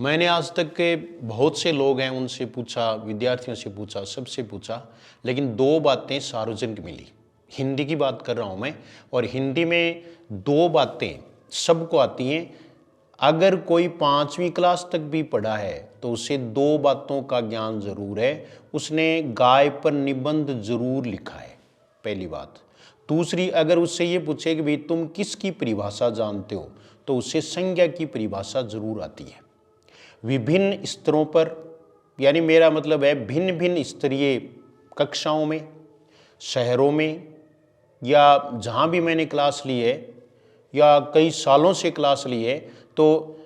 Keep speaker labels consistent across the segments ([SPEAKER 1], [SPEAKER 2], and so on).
[SPEAKER 1] मैंने आज तक के बहुत से लोग हैं उनसे पूछा, विद्यार्थियों से पूछा, सबसे पूछा, लेकिन दो बातें सार्वजनिक मिली। हिंदी की बात कर रहा हूँ मैं, और हिंदी में दो बातें सबको आती हैं। अगर कोई 5वीं क्लास तक भी पढ़ा है तो उसे दो बातों का ज्ञान जरूर है। उसने गाय पर निबंध जरूर लिखा है, पहली बात। दूसरी, अगर उससे ये पूछे कि भाई तुम किसकी परिभाषा जानते हो, तो उसे संज्ञा की परिभाषा जरूर आती है। विभिन्न स्तरों पर, यानी मेरा मतलब है भिन्न भिन्न स्तरीय कक्षाओं में, शहरों में, या जहाँ भी मैंने क्लास ली है या कई सालों से क्लास ली है, तो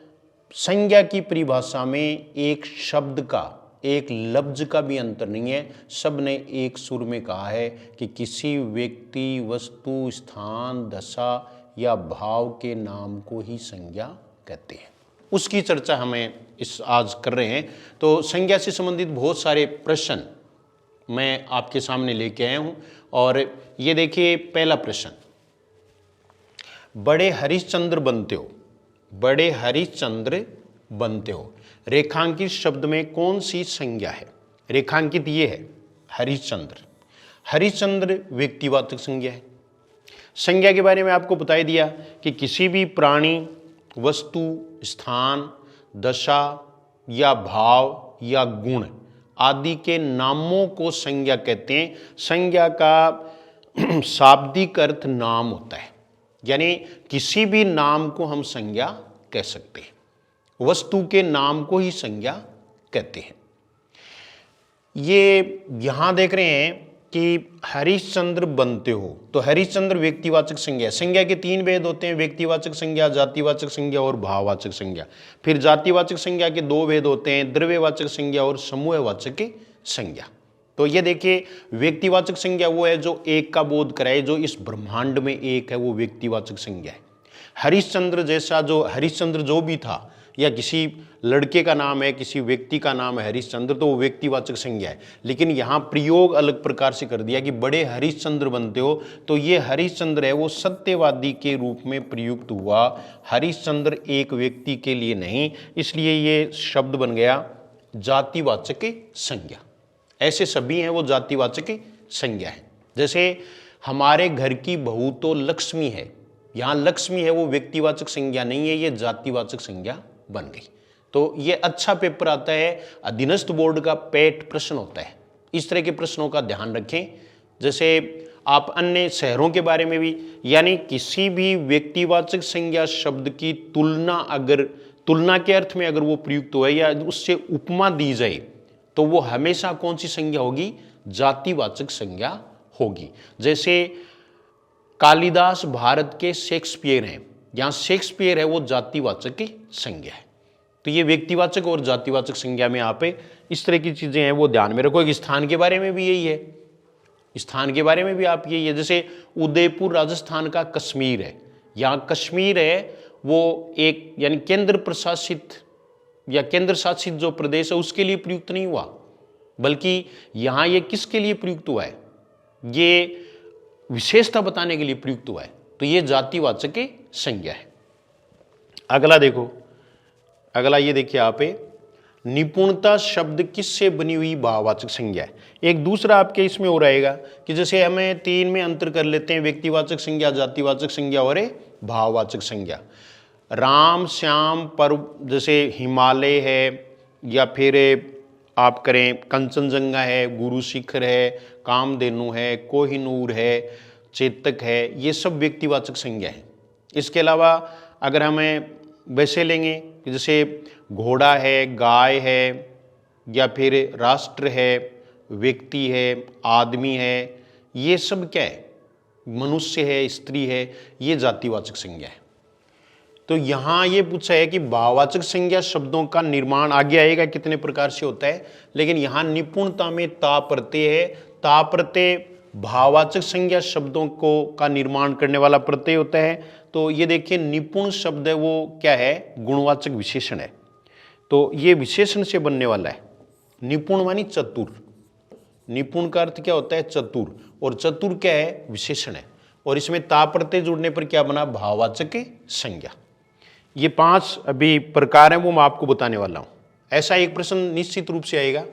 [SPEAKER 1] संज्ञा की परिभाषा में एक शब्द का, एक लफ्ज का भी अंतर नहीं है। सब ने एक सुर में कहा है कि किसी व्यक्ति, वस्तु, स्थान, दशा या भाव के नाम को ही संज्ञा कहते हैं। उसकी चर्चा हमें इस आज कर रहे हैं। तो संज्ञा से संबंधित बहुत सारे प्रश्न मैं आपके सामने लेके आया हूँ। और ये देखिए, पहला प्रश्न, बड़े हरिश्चंद्र बनते हो, बड़े हरिश्चंद्र बनते हो, रेखांकित शब्द में कौन सी संज्ञा है? रेखांकित ये है हरिश्चंद्र। हरिश्चंद्र व्यक्तिवाचक संज्ञा है। संज्ञा के बारे में आपको बता दिया कि किसी भी प्राणी, वस्तु, स्थान, दशा या भाव या गुण आदि के नामों को संज्ञा कहते हैं। संज्ञा का शाब्दिक अर्थ नाम होता है, यानी किसी भी नाम को हम संज्ञा कह सकते हैं। वस्तु के नाम को ही संज्ञा कहते हैं। ये यहां देख रहे हैं कि हरिश्चंद्र बनते हो, तो हरिश्चंद्र व्यक्तिवाचक संज्ञा। संज्ञा के 3 भेद होते हैं, व्यक्तिवाचक संज्ञा, जातिवाचक संज्ञा और भाववाचक संज्ञा। फिर जातिवाचक संज्ञा के 2 भेद होते हैं, द्रव्यवाचक संज्ञा और समूहवाचक संज्ञा। तो ये देखिए, व्यक्तिवाचक संज्ञा वो है जो एक का बोध कराए, जो इस ब्रह्मांड में एक है, वो व्यक्तिवाचक संज्ञा है। हरिश्चंद्र जैसा, जो हरिश्चंद्र जो भी था, या किसी लड़के का नाम है, किसी व्यक्ति का नाम है हरिश्चंद्र, तो वो व्यक्तिवाचक संज्ञा है। लेकिन यहाँ प्रयोग अलग प्रकार से कर दिया कि बड़े हरिश्चंद्र बनते हो, तो ये हरिश्चंद्र है वो सत्यवादी के रूप में प्रयुक्त हुआ। हरिश्चंद्र एक व्यक्ति के लिए नहीं, इसलिए ये शब्द बन गया जातिवाचक संज्ञा। ऐसे सभी हैं वो जातिवाचक संज्ञा है। जैसे हमारे घर की बहू तो लक्ष्मी है, यहाँ लक्ष्मी है वो व्यक्तिवाचक संज्ञा नहीं है, ये जातिवाचक संज्ञा बन गई। तो ये अच्छा पेपर आता है, अधीनस्थ बोर्ड का पेट प्रश्न होता है। इस तरह के प्रश्नों का ध्यान रखें। जैसे आप अन्य शहरों के बारे में भी, यानी किसी भी व्यक्तिवाचक संज्ञा शब्द की तुलना, अगर तुलना के अर्थ में अगर वो प्रयुक्त हो या उससे उपमा दी जाए, तो वो हमेशा कौन सी संज्ञा होगी? जातिवाचक संज्ञा होगी। जैसे कालिदास भारत के शेक्सपियर हैं, यहाँ शेक्सपियर है वो जातिवाचक की संज्ञा है। तो ये व्यक्तिवाचक और जातिवाचक संज्ञा में आप इस तरह की चीजें हैं वो ध्यान में रखो। एक स्थान के बारे में भी यही है, स्थान के बारे में भी आप यही है। जैसे उदयपुर राजस्थान का कश्मीर है, यहाँ कश्मीर है वो एक, यानी केंद्र प्रशासित या केंद्र शासित जो प्रदेश है उसके लिए प्रयुक्त नहीं हुआ, बल्कि यहाँ ये किसके लिए प्रयुक्त हुआ है? ये विशेषता बताने के लिए प्रयुक्त हुआ है। तो ये जातिवाचक संज्ञा है। अगला देखो, अगला ये देखिए आप, निपुणता शब्द किससे बनी हुई भाववाचक संज्ञा है। एक दूसरा आपके इसमें हो रहेगा कि जैसे हमें 3 में अंतर कर लेते हैं, व्यक्तिवाचक संज्ञा, जातिवाचक संज्ञा और भाववाचक संज्ञा। राम श्याम पर्व, जैसे हिमालय है, या फिर आप करें कंचनजंगा है, गुरु शिखर है, कामधेनु है, कोहिनूर है, चेतक है, ये सब व्यक्तिवाचक संज्ञा है। इसके अलावा अगर हमें वैसे लेंगे कि जैसे घोड़ा है, गाय है, या फिर राष्ट्र है, व्यक्ति है, आदमी है, ये सब क्या है? मनुष्य है, स्त्री है, ये जातिवाचक संज्ञा है। तो यहाँ ये पूछा है कि भाववाचक संज्ञा शब्दों का निर्माण, आगे आएगा कितने प्रकार से होता है, लेकिन यहाँ निपुणता में ता प्रत्यय है। ता प्रत्यय भाववाचक संज्ञा शब्दों को का निर्माण करने वाला प्रत्यय होता है। तो ये देखिए, निपुण शब्द है वो क्या है? गुणवाचक विशेषण है। तो ये विशेषण से बनने वाला है। निपुण मानी चतुर, निपुण का अर्थ क्या होता है? चतुर, और चतुर क्या है? विशेषण है। और इसमें ता प्रत्यय जुड़ने पर क्या बना? भाववाचक संज्ञा। ये 5 अभी प्रकार हैं वो मैं आपको बताने वाला हूं। ऐसा एक प्रश्न निश्चित रूप से आएगा,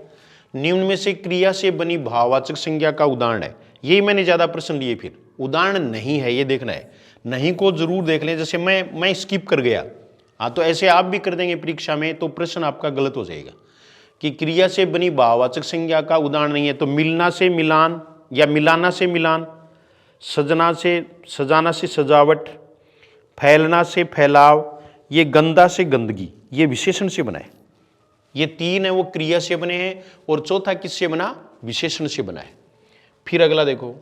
[SPEAKER 1] निम्न में से क्रिया से बनी भाववाचक संज्ञा का उदाहरण है। यही मैंने ज्यादा प्रश्न लिए, फिर उदाहरण नहीं है ये देखना है, नहीं को जरूर देख लें। जैसे मैं स्किप कर गया, हाँ तो ऐसे आप भी कर देंगे परीक्षा में तो प्रश्न आपका गलत हो जाएगा कि क्रिया से बनी भाववाचक संज्ञा का उदाहरण नहीं है। तो मिलना से मिलान या मिलाना से मिलान, सजना से सजाना से सजावट, फैलना से फैलाव, ये गंदा से गंदगी, ये विशेषण से बना है। ये 3 है वो क्रिया से बने हैं और चौथा किससे बना, विशेषण से बना है। फिर अगला देखो,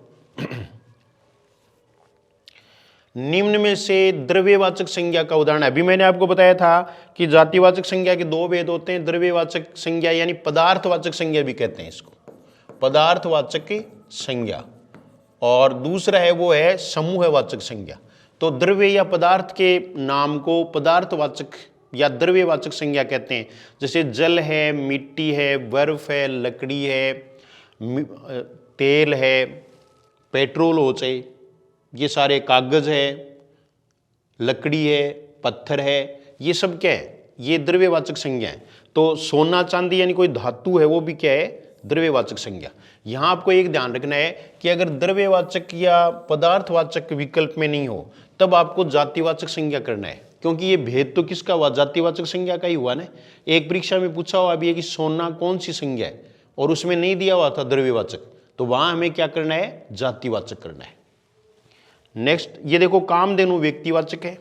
[SPEAKER 1] निम्न में से द्रव्यवाचक संज्ञा का उदाहरण। अभी मैंने आपको बताया था कि जातिवाचक संज्ञा के 2 भेद होते हैं, द्रव्यवाचक संज्ञा यानी पदार्थवाचक संज्ञा भी कहते हैं इसको, पदार्थवाचक संज्ञा, और दूसरा है वो है समूहवाचक संज्ञा। तो द्रव्य या पदार्थ के नाम को पदार्थवाचक या द्रव्यवाचक संज्ञा कहते हैं। जैसे जल है, मिट्टी है, बर्फ है, लकड़ी है, तेल है, पेट्रोल हो चाहे, ये सारे कागज है, लकड़ी है, पत्थर है, ये सब क्या है, ये द्रव्यवाचक संज्ञा है। तो सोना चांदी यानी कोई धातु है वो भी क्या है, द्रव्यवाचक संज्ञा। यहां आपको एक ध्यान रखना है कि अगर द्रव्यवाचक या पदार्थवाचक विकल्प में नहीं हो तब आपको जातिवाचक संज्ञा करना है, क्योंकि ये भेद तो किसका हुआ, जातिवाचक संज्ञा का ही हुआ ना। एक परीक्षा में पूछा हुआ अभी है कि सोना कौन सी संज्ञा है और उसमें नहीं दिया हुआ था द्रव्यवाचक, तो वहां हमें क्या करना है, जातिवाचक करना है। नेक्स्ट ये देखो, कामधेनु व्यक्तिवाचक है,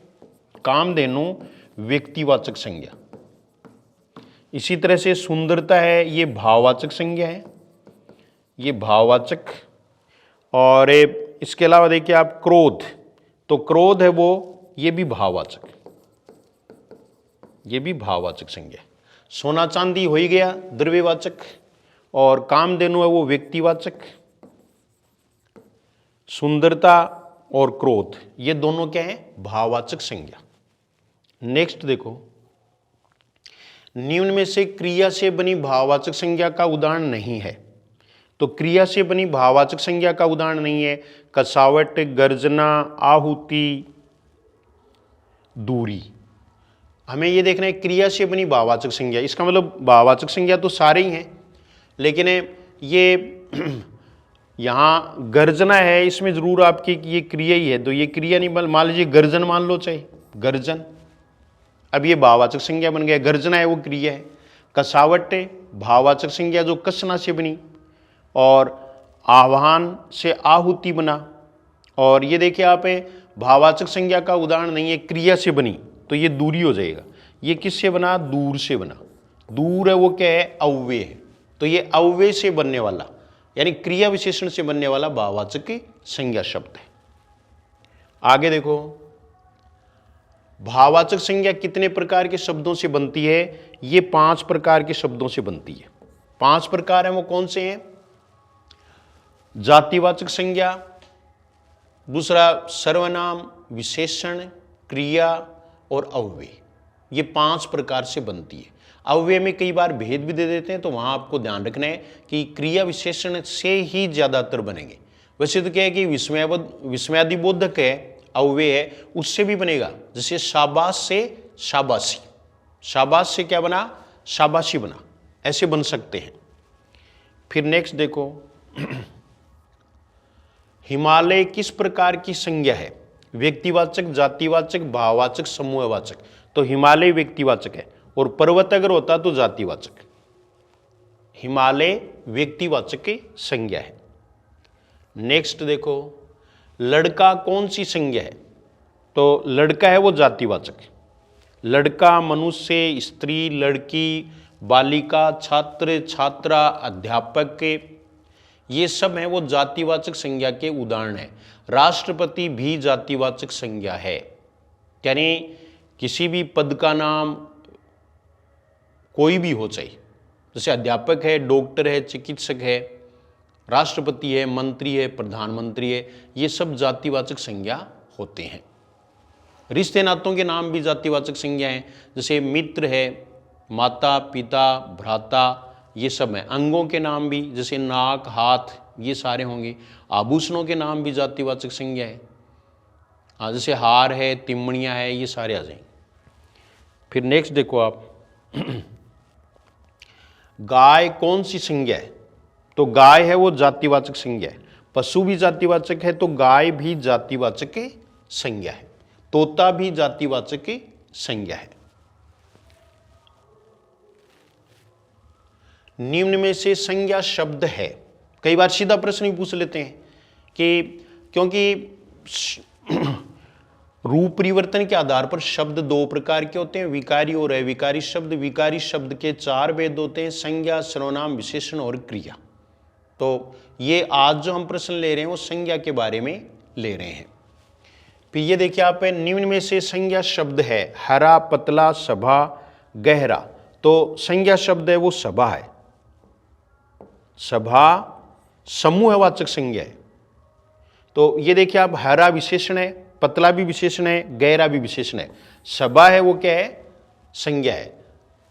[SPEAKER 1] कामधेनु व्यक्तिवाचक संज्ञा। इसी तरह से सुंदरता है, ये भाववाचक संज्ञा है, ये भाववाचक। और इसके अलावा देखिए आप क्रोध, तो क्रोध है वो, ये भी भाववाचक, ये भी भाववाचक संज्ञा। सोना चांदी हो ही गया द्रव्यवाचक, और कामधेनु है वो व्यक्तिवाचक। सुंदरता और क्रोध ये दोनों क्या है, भाववाचक संज्ञा। नेक्स्ट देखो, निम्न में से क्रिया से बनी भाववाचक संज्ञा का उदाहरण नहीं है। तो क्रिया से बनी भाववाचक संज्ञा का उदाहरण नहीं है, कसावट, गर्जना, आहुति, दूरी। हमें ये देखना है क्रिया से बनी भाववाचक संज्ञा, इसका मतलब भाववाचक संज्ञा तो सारे ही हैं, लेकिन ये यहाँ गर्जना है, इसमें जरूर आपकी ये क्रिया ही है, तो ये क्रिया नहीं, मान लीजिए गर्जन मान लो, चाहे गर्जन, अब ये भाववाचक संज्ञा बन गया, गर्जना है वो क्रिया है। कसावट भाववाचक संज्ञा जो कसना से बनी, और आह्वान से आहुति बना। और ये देखिए आप भाववाचक संज्ञा का उदाहरण नहीं है, क्रिया से बनी, तो ये दूरी हो जाएगा। ये किससे बना, दूर से बना। दूर है वो क्या है, अव्यय है, तो ये अव्यय से बनने वाला यानी क्रिया विशेषण से बनने वाला भाववाचक संज्ञा शब्द है। आगे देखो, भाववाचक संज्ञा कितने प्रकार के शब्दों से बनती है, ये 5 प्रकार के शब्दों से बनती है। 5 प्रकार हैं वो कौन से हैं, जातिवाचक संज्ञा, दूसरा सर्वनाम, विशेषण, क्रिया और अव्यय, ये 5 प्रकार से बनती है। अव्यय में कई बार भेद भी दे देते हैं, तो वहां आपको ध्यान रखना है कि क्रिया विशेषण से ही ज्यादातर बनेंगे। वैसे तो क्या है कि विस्मयादिबोधक है, अव्यय है, उससे भी बनेगा। जैसे शाबाश से शाबाशी, शाबाश से क्या बना, शाबाशी बना, ऐसे बन सकते हैं। फिर नेक्स्ट देखो, हिमालय किस प्रकार की संज्ञा है, व्यक्तिवाचक, जातिवाचक, भाववाचक, समूहवाचक। तो हिमालय व्यक्तिवाचक है, और पर्वत अगर होता तो जातिवाचक। हिमालय व्यक्तिवाचक की संज्ञा है। नेक्स्ट देखो, लड़का कौन सी संज्ञा है, तो लड़का है वो जातिवाचक। लड़का, मनुष्य, स्त्री, लड़की, बालिका, छात्र, छात्रा, अध्यापक, ये सब हैं वो जातिवाचक संज्ञा के उदाहरण हैं। राष्ट्रपति भी जातिवाचक संज्ञा है, यानी किसी भी पद का नाम कोई भी हो चाहिए, जैसे अध्यापक है, डॉक्टर है, चिकित्सक है, राष्ट्रपति है, मंत्री है, प्रधानमंत्री है, ये सब जातिवाचक संज्ञा होते हैं। रिश्ते नातों के नाम भी जातिवाचक संज्ञा हैं, जैसे मित्र है, माता, पिता, भ्राता, ये सब हैं। अंगों के नाम भी, जैसे नाक, हाथ, ये सारे होंगे। आभूषणों के नाम भी जातिवाचक संज्ञा है, जैसे हार है, तिमणियाँ है, ये सारे आ जाएंगे। फिर नेक्स्ट देखो आप, गाय कौन सी संज्ञा है? तो गाय है वो जातिवाचक संज्ञा है। पशु भी जातिवाचक है तो गाय भी जातिवाचक संज्ञा है। तोता भी जातिवाचक संज्ञा है। निम्न में से संज्ञा शब्द है। कई बार सीधा प्रश्न भी पूछ लेते हैं कि क्योंकि रूप परिवर्तन के आधार पर शब्द दो प्रकार के होते हैं, विकारी और अविकारी शब्द। विकारी शब्द के 4 भेद होते हैं, संज्ञा, सर्वनाम, विशेषण और क्रिया। तो ये आज जो हम प्रश्न ले रहे हैं वो संज्ञा के बारे में ले रहे हैं। फिर ये देखिए आप, निम्न में से संज्ञा शब्द है, हरा, पतला, सभा, गहरा। तो संज्ञा शब्द है वो सभा है। सभा समूहवाचक संज्ञा है। तो ये देखिए आप, हरा विशेषण है, पतला भी विशेषण है, गहरा भी विशेषण है। सभा है वो क्या है? संज्ञा है।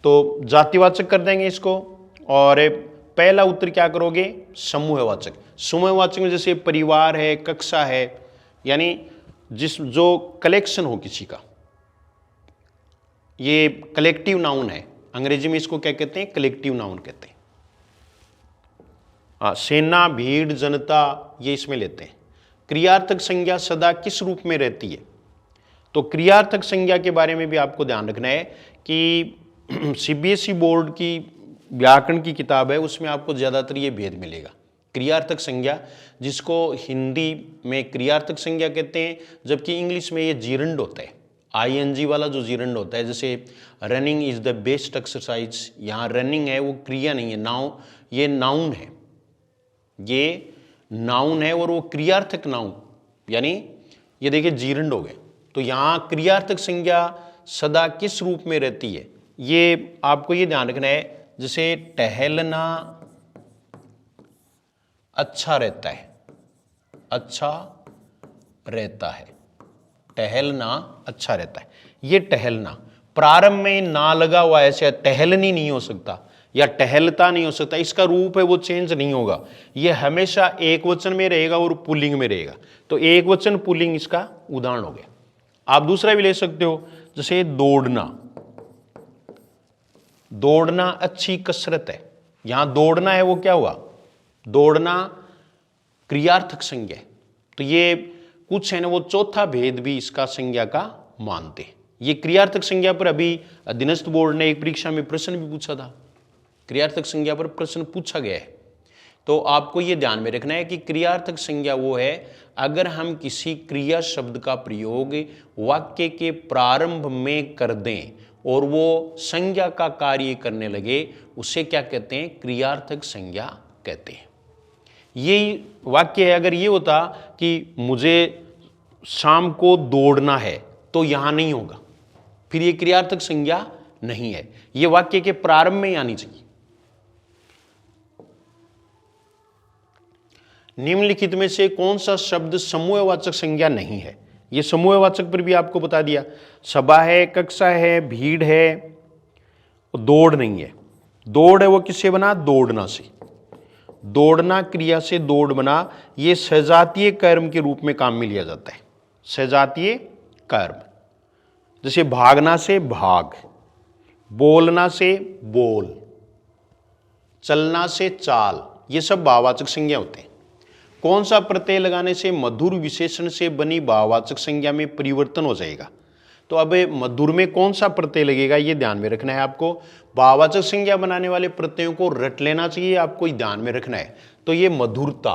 [SPEAKER 1] तो जातिवाचक कर देंगे इसको। और पहला उत्तर क्या करोगे? समूहवाचक। समूहवाचक में जैसे परिवार है, कक्षा है, यानी जो कलेक्शन हो किसी का, ये कलेक्टिव नाउन है। अंग्रेजी में इसको क्या कहते हैं? कलेक्टिव नाउन कहते हैं। सेना, भीड़, जनता, ये इसमें लेते हैं। क्रियार्थक संज्ञा सदा किस रूप में रहती है? तो क्रियार्थक संज्ञा के बारे में भी आपको ध्यान रखना है कि सीबीएसई बोर्ड की व्याकरण की किताब है, उसमें आपको ज़्यादातर ये भेद मिलेगा। क्रियार्थक संज्ञा, जिसको हिंदी में क्रियार्थक संज्ञा कहते हैं, जबकि इंग्लिश में ये जीरंड होता है। आईएनजी वाला जो जीरंड होता है, जैसे running is the best exercise, यहाँ रनिंग है वो क्रिया नहीं है, ये नाउन है। ये नाउन है और वो क्रियार्थक नाउन, यानी ये देखिए जीरंड हो गए। तो यहाँ क्रियार्थक संज्ञा सदा किस रूप में रहती है, ये आपको ये ध्यान रखना है। जैसे टहलना अच्छा रहता है, अच्छा रहता है, टहलना अच्छा रहता है। ये टहलना प्रारंभ में ना लगा हुआ, ऐसे टहलनी नहीं हो सकता या टहलता नहीं हो सकता। इसका रूप है वो चेंज नहीं होगा, ये हमेशा एक वचन में रहेगा और पुल्लिंग में रहेगा। तो एक वचन पुल्लिंग इसका उदाहरण हो गया। आप दूसरा भी ले सकते हो, जैसे दौड़ना। दौड़ना अच्छी कसरत है। यहां दौड़ना है वो क्या हुआ? दौड़ना क्रियार्थक संज्ञा है। तो ये कुछ है ना, वो चौथा भेद भी इसका संज्ञा का मानते हैं। ये क्रियार्थक संज्ञा पर अभी अधीनस्थ बोर्ड ने एक परीक्षा में प्रश्न भी पूछा था। क्रियार्थक संज्ञा पर प्रश्न पूछा गया है। तो आपको यह ध्यान में रखना है कि क्रियार्थक संज्ञा वो है अगर हम किसी क्रिया शब्द का प्रयोग वाक्य के प्रारंभ में कर दें और वो संज्ञा का कार्य करने लगे, उसे क्या कहते हैं? क्रियार्थक संज्ञा कहते हैं। यही वाक्य है। अगर ये होता कि मुझे शाम को दौड़ना है, तो यहां नहीं होगा, फिर ये क्रियार्थक संज्ञा नहीं है। ये वाक्य के प्रारंभ में ही आनी चाहिए। निम्नलिखित में से कौन सा शब्द समूहवाचक संज्ञा नहीं है? ये समूहवाचक पर भी आपको बता दिया। सभा है, कक्षा है, भीड़ है, दौड़ नहीं है। दौड़ है वो किससे बना? दौड़ना से। दौड़ना क्रिया से दौड़ बना। ये सजातीय कर्म के रूप में काम में लिया जाता है। सजातीय कर्म, जैसे भागना से भाग, बोलना से बोल, चलना से चाल, ये सब भाववाचक संज्ञा होते हैं। कौन सा प्रत्यय लगाने से मधुर विशेषण से बनी भाववाचक संज्ञा में परिवर्तन हो जाएगा? तो अब मधुर में कौन सा प्रत्यय लगेगा, ये ध्यान में रखना है आपको। भाववाचक संज्ञा बनाने वाले प्रत्ययों को रट लेना चाहिए, आपको ध्यान में रखना है। तो ये मधुरता,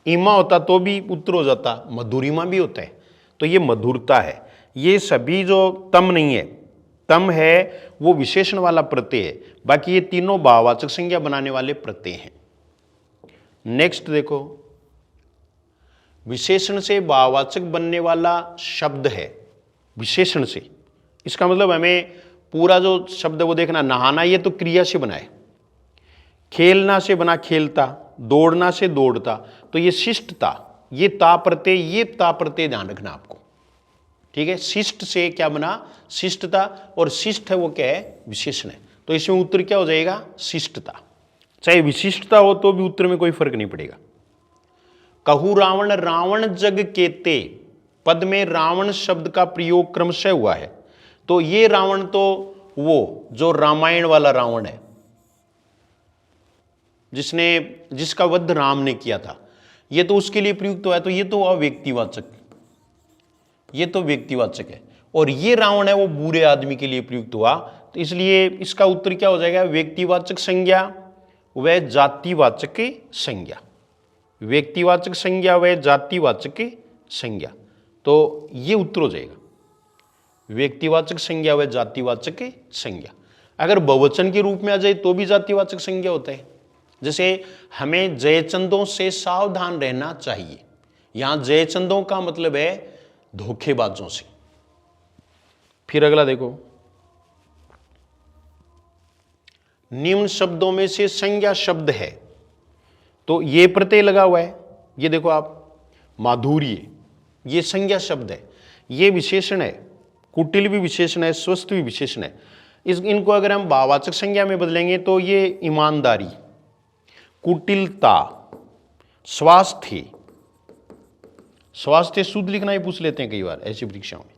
[SPEAKER 1] ईमा होता तो भी उत्तर हो जाता, मधुरिमा भी होता है, तो ये मधुरता है। ये सभी जो तम नहीं है, तम है वो विशेषण वाला प्रत्यय है, बाकी ये तीनों भाववाचक संज्ञा बनाने वाले प्रत्यय हैं। नेक्स्ट देखो, विशेषण से भाववाचक बनने वाला शब्द है। विशेषण से, इसका मतलब हमें पूरा जो शब्द वो देखना। नहाना ये तो क्रिया से बना है, खेलना से बना खेलता, दौड़ना से दौड़ता, तो ये शिष्टता, ये ता प्रत्यय, ये ता प्रत्यय ध्यान रखना आपको, ठीक है। शिष्ट से क्या बना? शिष्टता, और शिष्ट है वो क्या है? विशेषण है। तो इसमें उत्तर क्या हो जाएगा? शिष्टता। चाहे विशिष्टता हो तो भी उत्तर में कोई फर्क नहीं पड़ेगा। कहू रावण रावण जग केते, पद में रावण शब्द का प्रयोग क्रमशः हुआ है। तो ये रावण तो वो जो रामायण वाला रावण है, जिसका वध राम ने किया था, ये तो उसके लिए प्रयुक्त हुआ है, तो ये तो हुआ व्यक्तिवाचक, ये तो व्यक्तिवाचक है। और ये रावण है वो बुरे आदमी के लिए प्रयुक्त हुआ, तो इसलिए इसका उत्तर क्या हो जाएगा, व्यक्तिवाचक संज्ञा व जातिवाचक संज्ञा, व्यक्तिवाचक संज्ञा व जातिवाचक संज्ञा। तो ये उत्तर हो जाएगा व्यक्तिवाचक संज्ञा व जातिवाचक संज्ञा। अगर बहुवचन के रूप में आ जाए तो भी जातिवाचक संज्ञा होता है। जैसे हमें जयचंदों से सावधान रहना चाहिए, यहां जयचंदों का मतलब है धोखेबाजों से। फिर अगला देखो, निम्न शब्दों में से संज्ञा शब्द है, तो ये प्रत्यय लगा हुआ है, ये देखो आप, माधुर्य, ये संज्ञा शब्द है, ये विशेषण है, कुटिल भी विशेषण है, स्वस्थ भी विशेषण है। इनको अगर हम भाववाचक संज्ञा में बदलेंगे तो ये ईमानदारी, कुटिलता, स्वास्थ्य, स्वास्थ्य शुद्ध लिखना ही पूछ लेते हैं कई बार ऐसी परीक्षाओं में,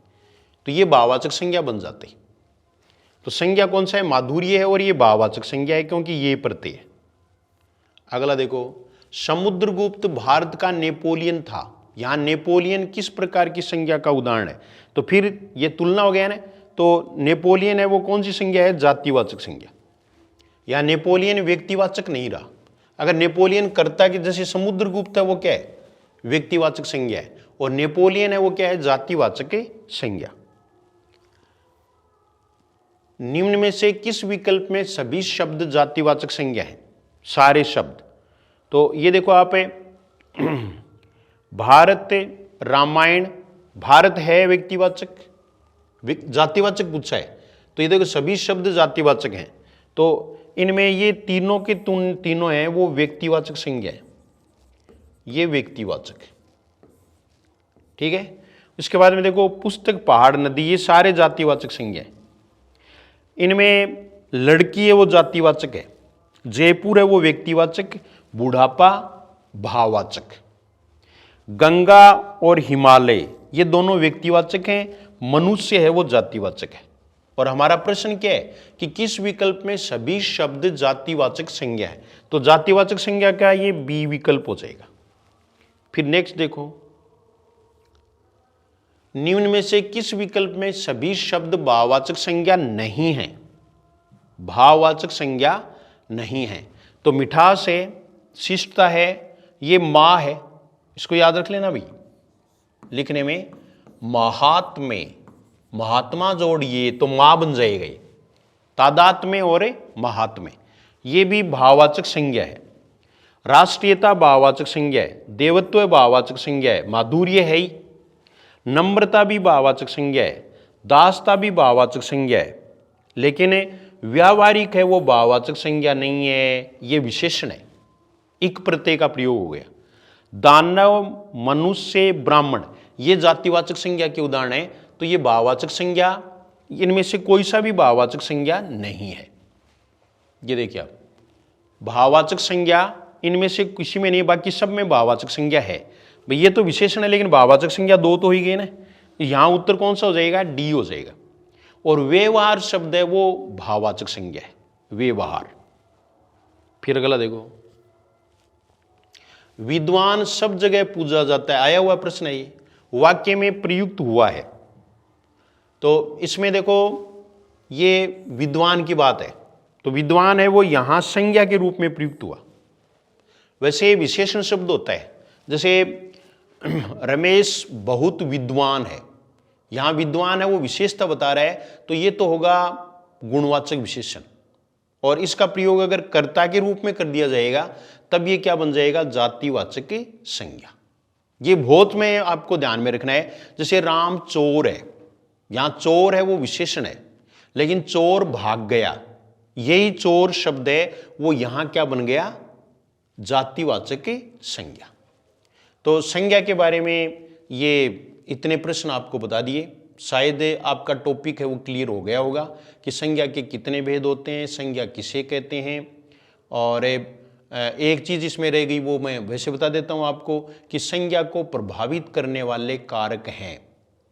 [SPEAKER 1] तो ये भाववाचक संज्ञा बन जाते हैं। तो संज्ञा कौन सा है, माधुर्य है, और ये भाववाचक संज्ञा है क्योंकि ये प्रत्यय है। अगला देखो, समुद्रगुप्त भारत का नेपोलियन था, यहां नेपोलियन किस प्रकार की संज्ञा का उदाहरण है, तो फिर ये तुलना हो गया ना, तो नेपोलियन है वो कौन सी संज्ञा है, जातिवाचक संज्ञा। या नेपोलियन व्यक्तिवाचक नहीं रहा। अगर नेपोलियन कर्ता के जैसे समुद्रगुप्त है वो क्या है, व्यक्तिवाचक संज्ञा है, और नेपोलियन है वो क्या है, जातिवाचक संज्ञा। निम्न में से किस विकल्प में सभी शब्द जातिवाचक संज्ञा है, सारे शब्द। तो ये देखो आप, भारत, रामायण, भारत है व्यक्तिवाचक, जातिवाचक पूछा है, तो ये देखो सभी शब्द जातिवाचक हैं, तो इनमें ये तीनों के तीनों हैं वो व्यक्तिवाचक संज्ञा है, ये व्यक्तिवाचक, ठीक है। इसके बाद में देखो, पुस्तक, पहाड़, नदी, ये सारे जातिवाचक संज्ञा है। इनमें लड़की है वो जातिवाचक है, जयपुर है वो व्यक्तिवाचक, बुढ़ापा भाववाचक, गंगा और हिमालय ये दोनों व्यक्तिवाचक हैं, मनुष्य है वो जातिवाचक है। और हमारा प्रश्न क्या है कि किस विकल्प में सभी शब्द जातिवाचक संज्ञा है, तो जातिवाचक संज्ञा क्या है, ये बी विकल्प हो जाएगा। फिर नेक्स्ट देखो, निम्न में से किस विकल्प में सभी शब्द भाववाचक संज्ञा नहीं है, भाववाचक संज्ञा नहीं है। तो मिठास है, शिष्टता है, ये मां है, इसको याद रख लेना भाई, लिखने में महात्म्य, महात्मा जोड़िए तो मां बन जाएगा, ये तादात्म्य और महात्म्य, ये भी भाववाचक संज्ञा है। राष्ट्रीयता भाववाचक संज्ञा है, देवत्व भाववाचक संज्ञा है, माधुर्य है ही, नम्रता भी भाववाचक संज्ञा है, दासता भी भाववाचक संज्ञा है, लेकिन व्यावहारिक है वो भाववाचक संज्ञा नहीं है, ये विशेषण है, एक प्रत्यय का प्रयोग हो गया। दानव, मनुष्य, ब्राह्मण ये जातिवाचक संज्ञा के उदाहरण है, तो ये भाववाचक संज्ञा, इनमें से कोई सा भी भाववाचक संज्ञा नहीं है। ये देखिए आप, भाववाचक संज्ञा इनमें से किसी में नहीं, बाकी सब में भाववाचक संज्ञा है। भाई ये तो विशेषण है, लेकिन भाववाचक संज्ञा दो तो ही गए ना, यहां उत्तर कौन सा हो जाएगा, डी हो जाएगा। और व्यवहार शब्द है वो भाववाचक संज्ञा है, व्यवहार। फिर अगला देखो, विद्वान सब जगह पूजा जाता है, आया हुआ प्रश्न है, ये वाक्य में प्रयुक्त हुआ है। तो इसमें देखो ये विद्वान की बात है, तो विद्वान है वो यहां संज्ञा के रूप में प्रयुक्त हुआ। वैसे विशेषण शब्द होता है, जैसे रमेश बहुत विद्वान है, यहां विद्वान है वो विशेषता बता रहा है, तो ये तो होगा गुणवाचक विशेषण। और इसका प्रयोग अगर कर्ता के रूप में कर दिया जाएगा तब ये क्या बन जाएगा, जातिवाचक संज्ञा। ये बहुत में आपको ध्यान में रखना है। जैसे राम चोर है, यहां चोर है वो विशेषण है, लेकिन चोर भाग गया, यही चोर शब्द है वो यहां क्या बन गया, जातिवाचक संज्ञा। तो संज्ञा के बारे में ये इतने प्रश्न आपको बता दिए, शायद आपका टॉपिक है वो क्लियर हो गया होगा कि संज्ञा के कितने भेद होते हैं, संज्ञा किसे कहते हैं। और एक चीज़ इसमें रह गई, वो मैं वैसे बता देता हूँ आपको कि संज्ञा को प्रभावित करने वाले कारक हैं।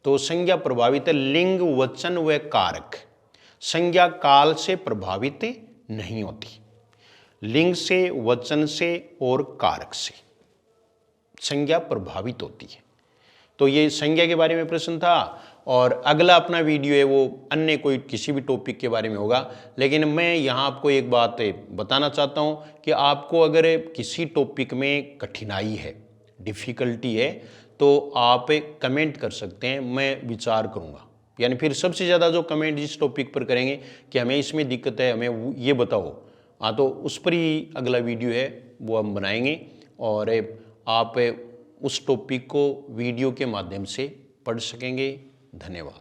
[SPEAKER 1] तो संज्ञा प्रभावित है लिंग, वचन व कारक। संज्ञा काल से प्रभावित नहीं होती, लिंग से, वचन से और कारक से संज्ञा प्रभावित होती है। तो ये संज्ञा के बारे में प्रश्न था, और अगला अपना वीडियो है वो अन्य कोई किसी भी टॉपिक के बारे में होगा। लेकिन मैं यहाँ आपको एक बात बताना चाहता हूँ कि आपको अगर किसी टॉपिक में कठिनाई है, डिफ़िकल्टी है, तो आप कमेंट कर सकते हैं, मैं विचार करूँगा। यानी फिर सबसे ज़्यादा जो कमेंट जिस टॉपिक पर करेंगे कि हमें इसमें दिक्कत है, हमें ये बताओ, हाँ, तो उस पर ही अगला वीडियो है वो हम बनाएंगे, और आप उस टॉपिक को वीडियो के माध्यम से पढ़ सकेंगे। धन्यवाद।